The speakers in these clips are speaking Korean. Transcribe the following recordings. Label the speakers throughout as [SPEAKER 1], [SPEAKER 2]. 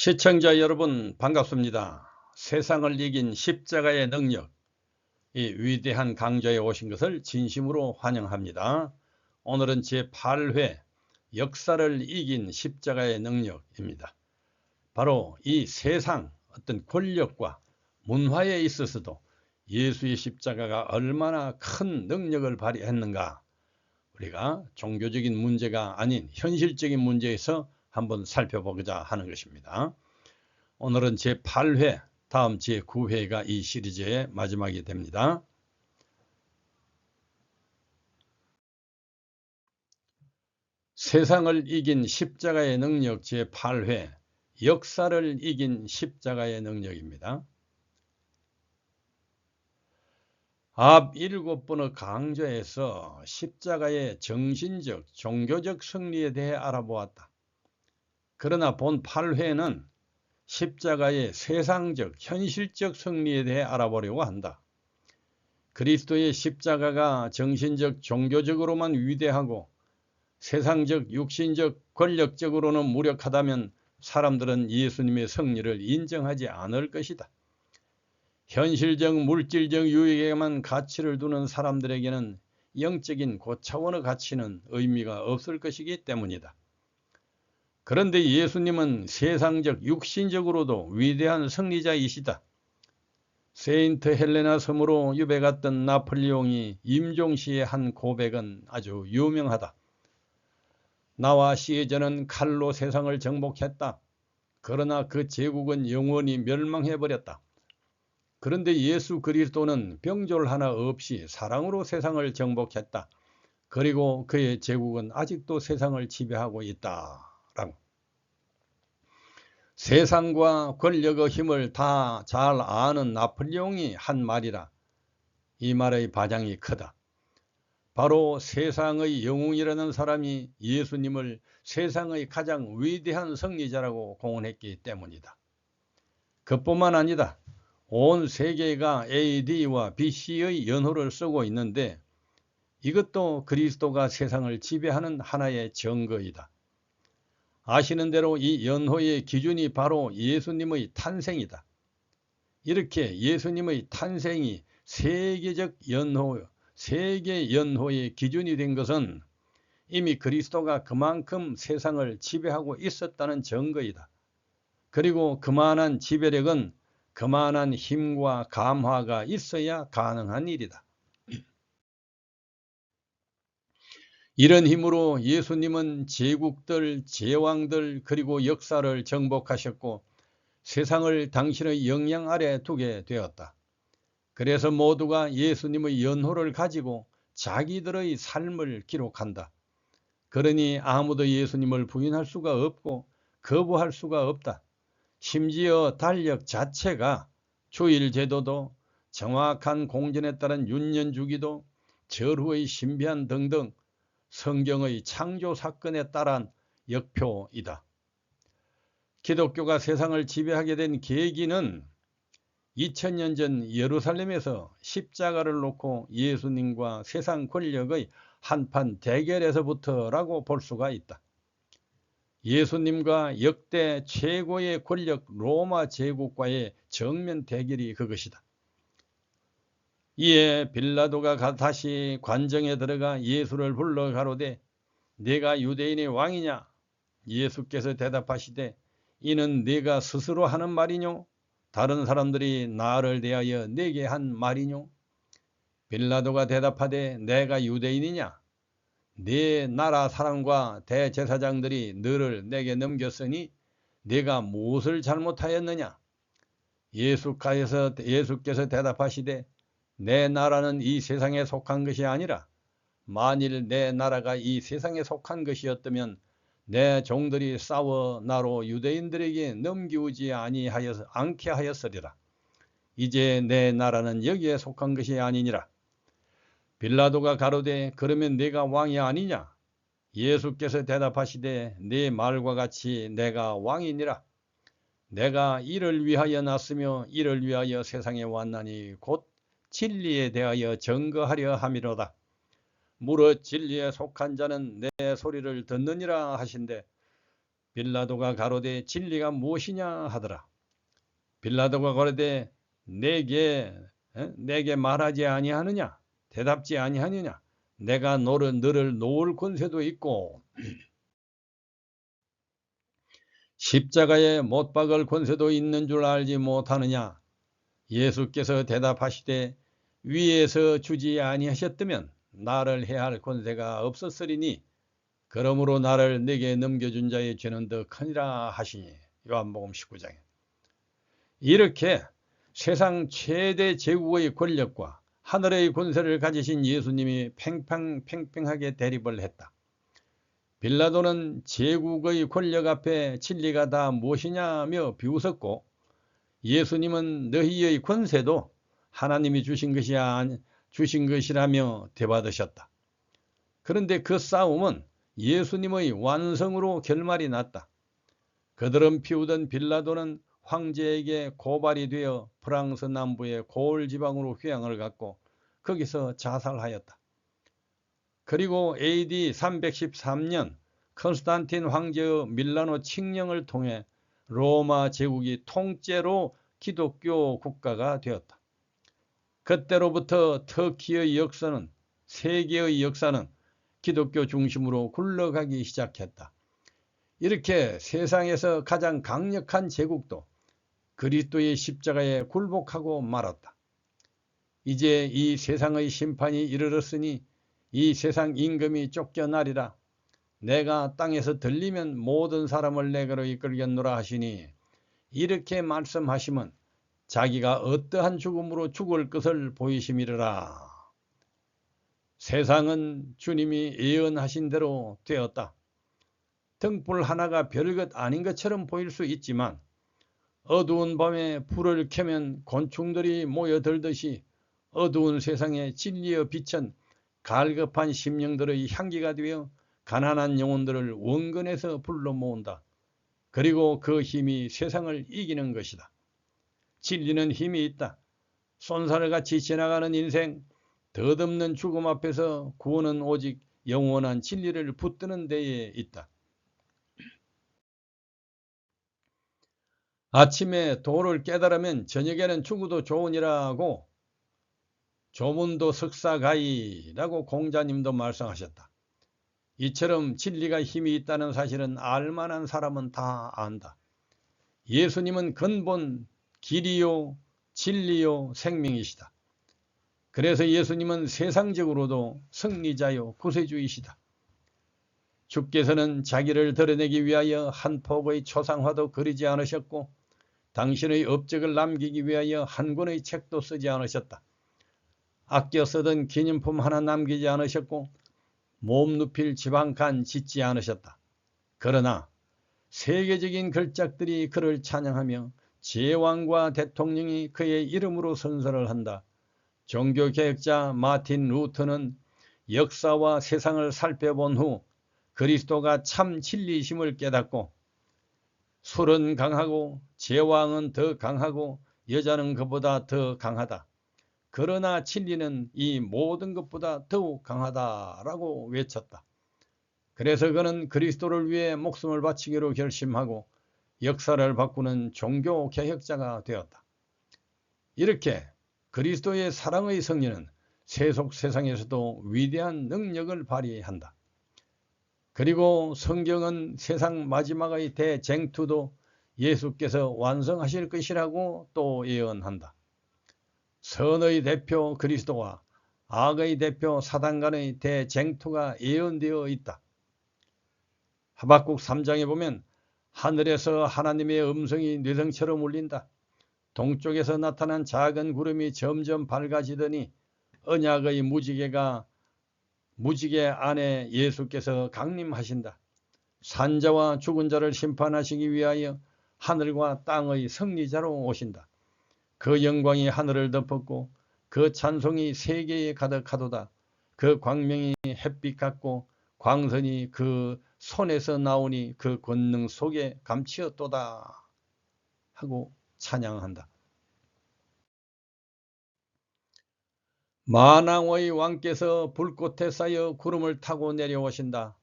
[SPEAKER 1] 시청자 여러분 반갑습니다. 세상을 이긴 십자가의 능력, 이 위대한 강좌에 오신 것을 진심으로 환영합니다. 오늘은 제8회 역사를 이긴 십자가의 능력입니다. 바로 이 세상 어떤 권력과 문화에 있어서도 예수의 십자가가 얼마나 큰 능력을 발휘했는가, 우리가 종교적인 문제가 아닌 현실적인 문제에서 한번 살펴보고자 하는 것입니다. 오늘은 제8회, 다음 제9회가 이 시리즈의 마지막이 됩니다. 세상을 이긴 십자가의 능력 제8회, 역사를 이긴 십자가의 능력입니다. 앞 7번의 강좌에서 십자가의 정신적, 종교적 승리에 대해 알아보았다. 그러나 본 8회는 십자가의 세상적, 현실적 승리에 대해 알아보려고 한다. 그리스도의 십자가가 정신적, 종교적으로만 위대하고 세상적, 육신적, 권력적으로는 무력하다면 사람들은 예수님의 승리를 인정하지 않을 것이다. 현실적, 물질적 유익에만 가치를 두는 사람들에게는 영적인 고차원의 가치는 의미가 없을 것이기 때문이다. 그런데 예수님은 세상적, 육신적으로도 위대한 승리자이시다. 세인트 헬레나 섬으로 유배 갔던 나폴레옹이 임종시의 한 고백은 아주 유명하다. 나와 시에저는 칼로 세상을 정복했다. 그러나 그 제국은 영원히 멸망해버렸다. 그런데 예수 그리스도는 병졸 하나 없이 사랑으로 세상을 정복했다. 그리고 그의 제국은 아직도 세상을 지배하고 있다. 라고. 세상과 권력의 힘을 다 잘 아는 나폴레옹이 한 말이라 이 말의 파장이 크다. 바로 세상의 영웅이라는 사람이 예수님을 세상의 가장 위대한 승리자라고 공언했기 때문이다. 그뿐만 아니다. 온 세계가 AD와 BC의 연호를 쓰고 있는데 이것도 그리스도가 세상을 지배하는 하나의 증거이다. 아시는 대로 이 연호의 기준이 바로 예수님의 탄생이다. 이렇게 예수님의 탄생이 세계적 연호, 세계 연호의 기준이 된 것은 이미 그리스도가 그만큼 세상을 지배하고 있었다는 증거이다. 그리고 그만한 지배력은 그만한 힘과 감화가 있어야 가능한 일이다. 이런 힘으로 예수님은 제국들, 제왕들 그리고 역사를 정복하셨고 세상을 당신의 영향 아래 두게 되었다. 그래서 모두가 예수님의 연호를 가지고 자기들의 삶을 기록한다. 그러니 아무도 예수님을 부인할 수가 없고 거부할 수가 없다. 심지어 달력 자체가 주일 제도도 정확한 공전에 따른 윤년주기도 절후의 신비한 등등 성경의 창조 사건에 따른 역표이다. 기독교가 세상을 지배하게 된 계기는 2000년 전 예루살렘에서 십자가를 놓고 예수님과 세상 권력의 한판 대결에서부터라고 볼 수가 있다. 예수님과 역대 최고의 권력 로마 제국과의 정면 대결이 그것이다. 이에 빌라도가 다시 관정에 들어가 예수를 불러 가로되 네가 유대인의 왕이냐? 예수께서 대답하시되 이는 네가 스스로 하는 말이뇨? 다른 사람들이 나를 대하여 네게 한 말이뇨? 빌라도가 대답하되 내가 유대인이냐? 네 나라 사람과 대제사장들이 너를 내게 넘겼으니 네가 무엇을 잘못하였느냐? 예수께서 대답하시되 내 나라는 이 세상에 속한 것이 아니라 만일 내 나라가 이 세상에 속한 것이었다면 내 종들이 싸워 나로 유대인들에게 넘기우지 않게 하였으리라. 이제 내 나라는 여기에 속한 것이 아니니라. 빌라도가 가로되 그러면 네가 왕이 아니냐? 예수께서 대답하시되 네 말과 같이 내가 왕이니라. 내가 이를 위하여 났으며 이를 위하여 세상에 왔나니 곧 진리에 대하여 증거하려 함이로다. 무릇 진리에 속한 자는 내 소리를 듣느니라 하신대 빌라도가 가로되 진리가 무엇이냐 하더라. 빌라도가 가로되 내게 말하지 아니하느냐? 대답지 아니하느냐? 내가 너를 놓을 권세도 있고 십자가에 못 박을 권세도 있는 줄 알지 못하느냐? 예수께서 대답하시되 위에서 주지 아니하셨다면 나를 해할 권세가 없었으리니 그러므로 나를 내게 넘겨준 자의 죄는 더 크니라 하시니. 요한복음 19장에 이렇게 세상 최대 제국의 권력과 하늘의 권세를 가지신 예수님이 팽팽하게 대립을 했다. 빌라도는 제국의 권력 앞에 진리가 다 무엇이냐며 비웃었고 예수님은 너희의 권세도 하나님이 주신 것이라며 대받으셨다. 그런데 그 싸움은 예수님의 완성으로 결말이 났다. 그들은 피우던 빌라도는 황제에게 고발이 되어 프랑스 남부의 고을 지방으로 휴양을 갔고 거기서 자살하였다. 그리고 AD 313년 컨스탄틴 황제의 밀라노 칙령을 통해 로마 제국이 통째로 기독교 국가가 되었다. 그때로부터 터키의 역사는, 세계의 역사는 기독교 중심으로 굴러가기 시작했다. 이렇게 세상에서 가장 강력한 제국도 그리스도의 십자가에 굴복하고 말았다. 이제 이 세상의 심판이 이르렀으니 이 세상 임금이 쫓겨나리라. 내가 땅에서 들리면 모든 사람을 내게로 이끌겠노라 하시니 이렇게 말씀하시면 자기가 어떠한 죽음으로 죽을 것을 보이심이라. 세상은 주님이 예언하신 대로 되었다. 등불 하나가 별것 아닌 것처럼 보일 수 있지만 어두운 밤에 불을 켜면 곤충들이 모여들듯이 어두운 세상에 진리의 빛은 갈급한 심령들의 향기가 되어 가난한 영혼들을 원근에서 불러 모은다. 그리고 그 힘이 세상을 이기는 것이다. 진리는 힘이 있다. 쏜살같이 지나가는 인생, 덧없는 죽음 앞에서 구원은 오직 영원한 진리를 붙드는 데에 있다. 아침에 도를 깨달으면 저녁에는 죽어도 좋으니라고 조문도 석사가이라고 공자님도 말씀하셨다. 이처럼 진리가 힘이 있다는 사실은 알만한 사람은 다 안다. 예수님은 근본 길이요 진리요 생명이시다. 그래서 예수님은 세상적으로도 승리자요 구세주이시다. 주께서는 자기를 드러내기 위하여 한 폭의 초상화도 그리지 않으셨고 당신의 업적을 남기기 위하여 한 권의 책도 쓰지 않으셨다. 아껴 쓰던 기념품 하나 남기지 않으셨고 몸 눕힐 집 한 칸 짓지 않으셨다. 그러나 세계적인 걸작들이 그를 찬양하며 제왕과 대통령이 그의 이름으로 선서를 한다. 종교개혁자 마틴 루터는 역사와 세상을 살펴본 후 그리스도가 참 진리심을 깨닫고 술은 강하고 제왕은 더 강하고 여자는 그보다 더 강하다. 그러나 진리는 이 모든 것보다 더욱 강하다라고 외쳤다. 그래서 그는 그리스도를 위해 목숨을 바치기로 결심하고 역사를 바꾸는 종교개혁자가 되었다. 이렇게 그리스도의 사랑의 성리는 세속 세상에서도 위대한 능력을 발휘한다. 그리고 성경은 세상 마지막의 대쟁투도 예수께서 완성하실 것이라고 또 예언한다. 선의 대표 그리스도와 악의 대표 사단 간의 대쟁투가 예언되어 있다. 하박국 3장에 보면 하늘에서 하나님의 음성이 뇌성처럼 울린다. 동쪽에서 나타난 작은 구름이 점점 밝아지더니 언약의 무지개 안에 예수께서 강림하신다. 산자와 죽은 자를 심판하시기 위하여 하늘과 땅의 승리자로 오신다. 그 영광이 하늘을 덮었고 그 찬송이 세계에 가득하도다. 그 광명이 햇빛 같고 광선이 그 손에서 나오니 그 권능 속에 감추었도다 하고 찬양한다. 만왕의 왕께서 불꽃에 쌓여 구름을 타고 내려오신다.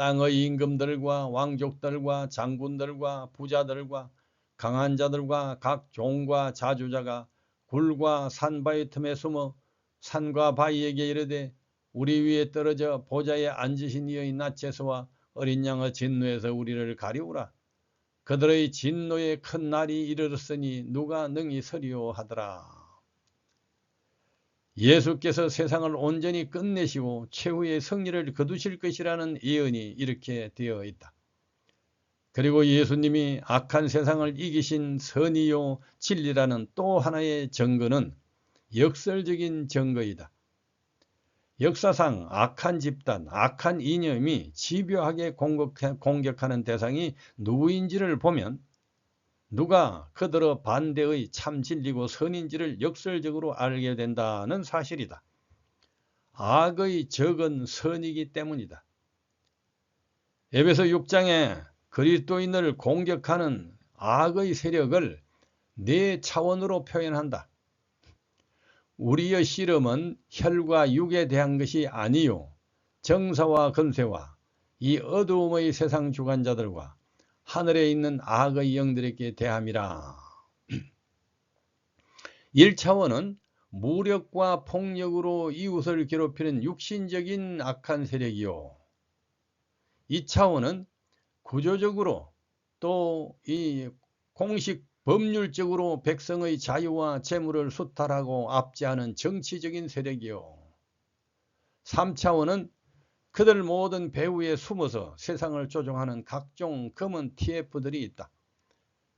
[SPEAKER 1] 땅의 임금들과 왕족들과 장군들과 부자들과 강한 자들과 각 종과 자주자가 굴과 산바위 틈에 숨어 산과 바위에게 이르되 우리 위에 떨어져 보좌에 앉으신 이의 낯에서와 어린 양의 진노에서 우리를 가리우라. 그들의 진노의 큰 날이 이르렀으니 누가 능히 서리오 하더라. 예수께서 세상을 온전히 끝내시고 최후의 승리를 거두실 것이라는 예언이 이렇게 되어 있다. 그리고 예수님이 악한 세상을 이기신 선이요 진리라는 또 하나의 증거는 역설적인 증거이다. 역사상 악한 집단, 악한 이념이 집요하게 공격하는 대상이 누구인지를 보면 누가 그들의 반대의 참 진리고 선인지를 역설적으로 알게 된다는 사실이다. 악의 적은 선이기 때문이다. 에베소 6장에 그리스도인을 공격하는 악의 세력을 네 차원으로 표현한다. 우리의 씨름은 혈과 육에 대한 것이 아니요 정사와 권세와 이 어두움의 세상 주관자들과 하늘에 있는 악의 영들에게 대함이라. 1차원은 무력과 폭력으로 이웃을 괴롭히는 육신적인 악한 세력이요. 2차원은 구조적으로 또 이 공식 법률적으로 백성의 자유와 재물을 수탈하고 압제하는 정치적인 세력이요. 3차원은 그들 모든 배후에 숨어서 세상을 조종하는 각종 검은 TF들이 있다.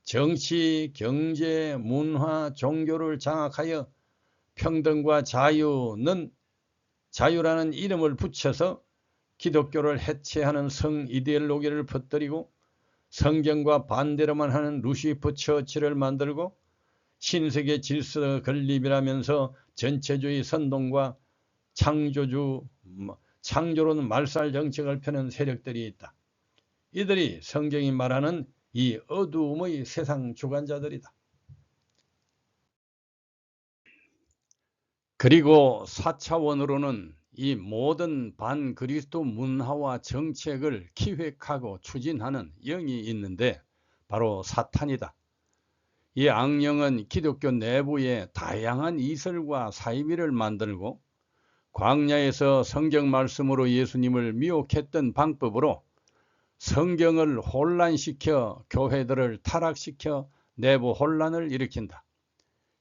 [SPEAKER 1] 정치, 경제, 문화, 종교를 장악하여 평등과 자유라는 이름을 붙여서 기독교를 해체하는 성 이데올로기를 퍼뜨리고 성경과 반대로만 하는 루시퍼 처치를 만들고 신세계 질서 건립이라면서 전체주의 선동과 창조론 말살 정책을 펴는 세력들이 있다. 이들이 성경이 말하는 이 어두움의 세상 주관자들이다. 그리고 4차원으로는 이 모든 반그리스도 문화와 정책을 기획하고 추진하는 영이 있는데 바로 사탄이다. 이 악령은 기독교 내부에 다양한 이설과 사이비를 만들고 광야에서 성경 말씀으로 예수님을 미혹했던 방법으로 성경을 혼란시켜 교회들을 타락시켜 내부 혼란을 일으킨다.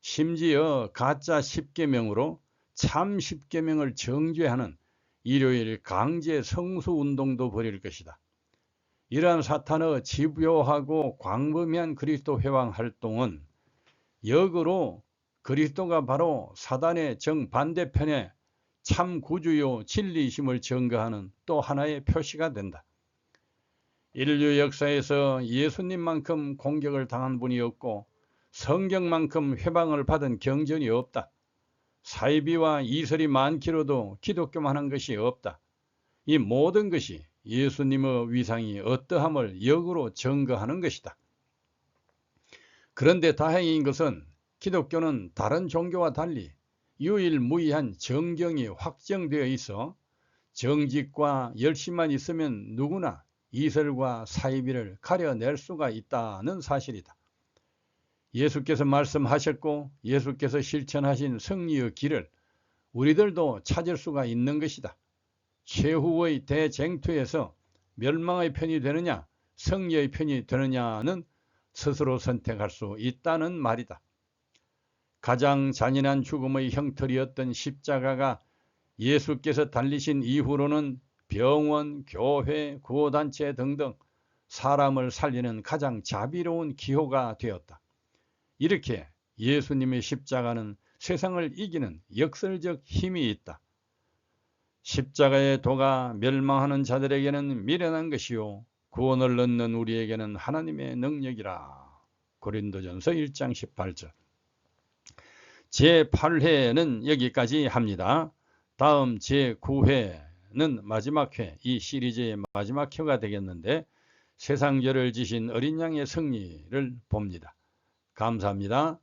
[SPEAKER 1] 심지어 가짜 십계명으로 참 십계명을 정죄하는 일요일 강제 성수운동도 벌일 것이다. 이러한 사탄의 집요하고 광범위한 그리스도 회방 활동은 역으로 그리스도가 바로 사단의 정반대편에 참 구주요 진리심을 증거하는 또 하나의 표시가 된다. 인류 역사에서 예수님만큼 공격을 당한 분이 없고 성경만큼 회방을 받은 경전이 없다. 사이비와 이설이 많기로도 기독교만한 것이 없다. 이 모든 것이 예수님의 위상이 어떠함을 역으로 증거하는 것이다. 그런데 다행인 것은 기독교는 다른 종교와 달리 유일무이한 정경이 확정되어 있어 정직과 열심만 있으면 누구나 이설과 사이비를 가려낼 수가 있다는 사실이다. 예수께서 말씀하셨고 예수께서 실천하신 승리의 길을 우리들도 찾을 수가 있는 것이다. 최후의 대쟁투에서 멸망의 편이 되느냐 승리의 편이 되느냐는 스스로 선택할 수 있다는 말이다. 가장 잔인한 죽음의 형틀이었던 십자가가 예수께서 달리신 이후로는 병원, 교회, 구호단체 등등 사람을 살리는 가장 자비로운 기호가 되었다. 이렇게 예수님의 십자가는 세상을 이기는 역설적 힘이 있다. 십자가의 도가 멸망하는 자들에게는 미련한 것이요 구원을 얻는 우리에게는 하나님의 능력이라. 고린도전서 1장 18절. 제8회는 여기까지 합니다. 다음 제9회는 마지막 회, 이 시리즈의 마지막 회가 되겠는데 세상죄를 지신 어린 양의 승리를 봅니다. 감사합니다.